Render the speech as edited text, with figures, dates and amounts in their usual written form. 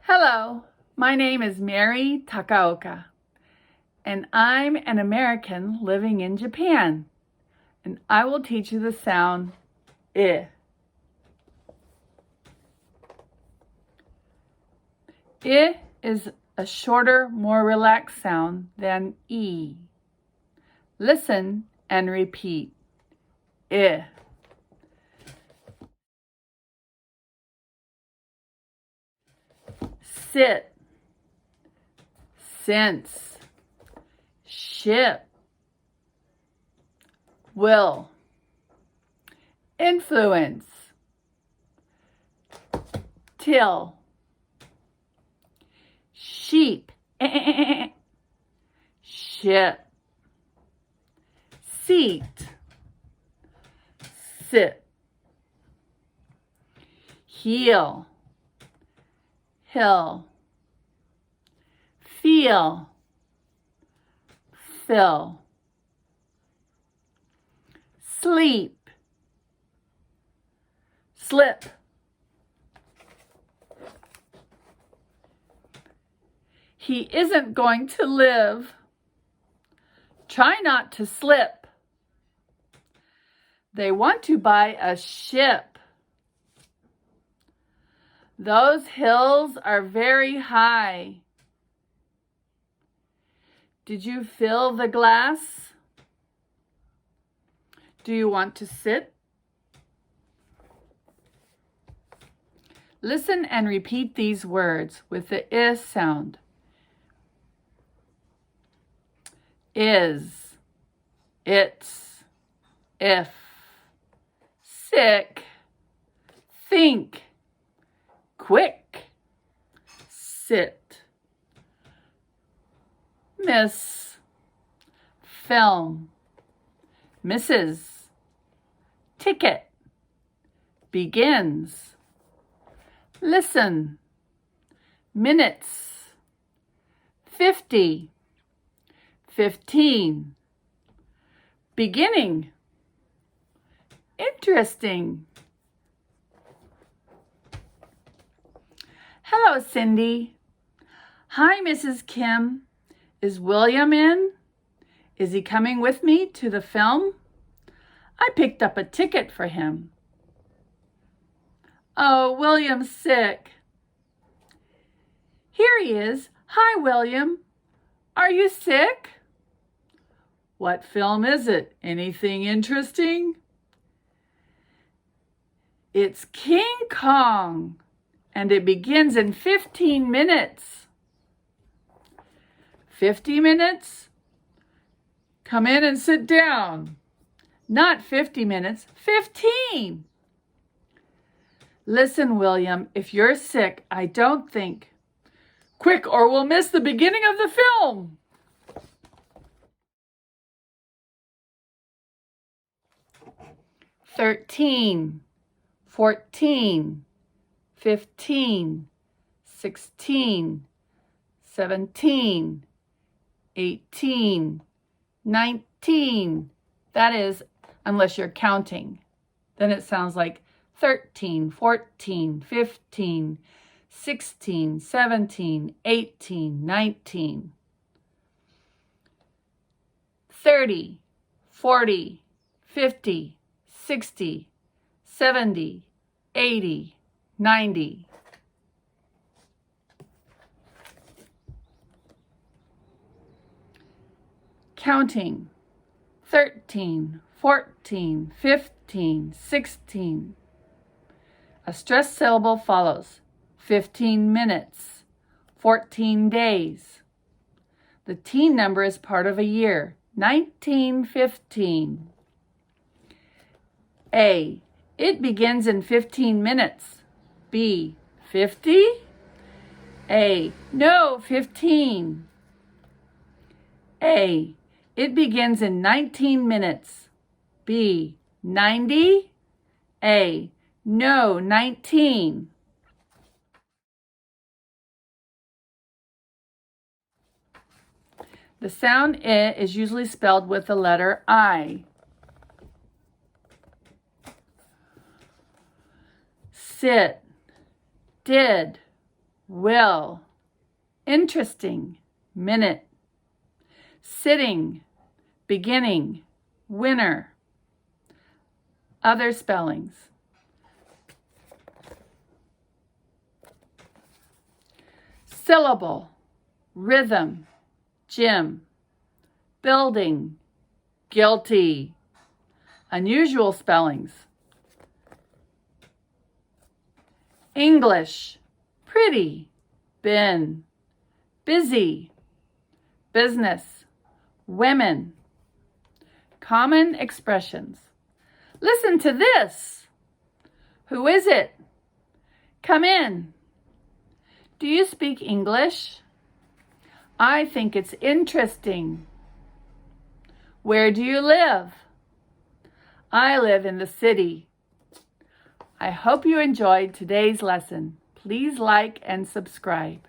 Hello, my name is Mary Takaoka, and I'm an American living in Japan, and I will teach you the sound I. I is a shorter, more relaxed sound than E. Listen and repeat. I. Sit, since, ship, will, influence, till, sheep, ship, seat, sit, heel, hill, feel, fill, sleep, slip, he isn't going to live, try not to slip, they want to buy a ship. Those hills are very high. Did you fill the glass? Do you want to sit? Listen and repeat these words with the I sound. Is, it's, if, sick, think, quick, sit, miss, film, Mrs., ticket, begins, listen, minutes, 50, 15, beginning, interesting. Hello, Cindy. Hi, Mrs. Kim. Is William in? Is he coming with me to the film? I picked up a ticket for him. Oh, William's sick. Here he is. Hi, William. Are you sick? What film is it? Anything interesting? It's King Kong. And it begins in 15 minutes. 50 minutes? Come in and sit down. Not 50 minutes, 15. Listen, William, if you're sick, I don't think. Quick, or we'll miss the beginning of the film. $13, $14, $15, $16, $17, $18, $19. That is, unless you're counting. Then it sounds like 13, 14, 15, 16, 17, 18, 19. 30, 40, 50, 60, 70, 80, 90. Counting 13, 14, 15, 16. A stressed syllable follows. 15 minutes, 14 days. The teen number is part of a year, 1915. A. It begins in 15 minutes. B. 50? A. No, 15. A. It begins in 19 minutes. B. 90? A. No, 19. The sound I is usually spelled with the letter I. Sit, did, will, interesting, minute, sitting, beginning, winner. Other spellings. Syllable, rhythm, gym, building, guilty. Unusual spellings. English, pretty, bin, busy, business, women. Common expressions. Listen to this. Who is it? Come in. Do you speak English? I think it's interesting. Where do you live? I live in the city. I hope you enjoyed today's lesson. Please like and subscribe.